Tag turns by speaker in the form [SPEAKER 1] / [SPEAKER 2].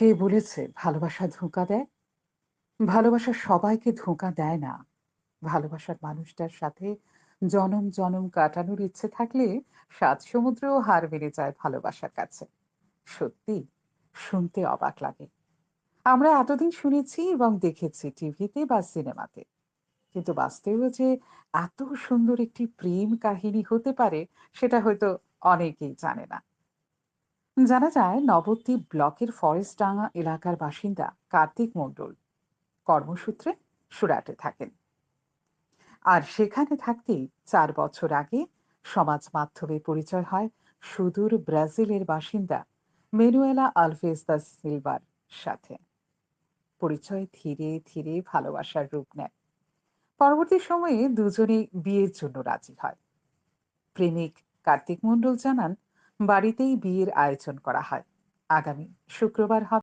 [SPEAKER 1] কে বলেছে ভালোবাসা ধোঁকা দেয়? ভালোবাসা সবাইকে ধোঁকা দেয় না। ভালোবাসার মানুষটার সাথে জনম জনম কাটানোর ইচ্ছে থাকলে সাত সমুদ্রও হার মেনে যায় ভালোবাসার কাছে। সত্যি, শুনতে অবাক লাগে। আমরা এতদিন শুনেছি এবং দেখেছি টিভিতে বা সিনেমাতে, কিন্তু বাস্তবেও যে এত সুন্দর একটি প্রেম কাহিনী হতে পারে সেটা হয়তো অনেকেই জানে না। জানা যায় নবদ্বীপ ব্লকের ফরেস্টডাঙ্গা এলাকার বাসিন্দা কার্তিক মণ্ডল কর্মসূত্রে সুরাটে থাকেন। আর সেখানে থাকতেই ৪ বছর আগে সমাজ মাধ্যমে পরিচয় হয় সুদূর ব্রাজিলের বাসিন্দা মেনুয়েলা আলভেজ দা সিলভার সাথে। পরিচয় ধীরে ধীরে ভালোবাসার রূপ নেয়। পরবর্তী সময়ে দুজনেই বিয়ের জন্য রাজি হয়। প্রেমিক কার্তিক মণ্ডল জানান, বাড়িতেই বিয়ের আয়োজন করা হয়। আগামী শুক্রবার হবে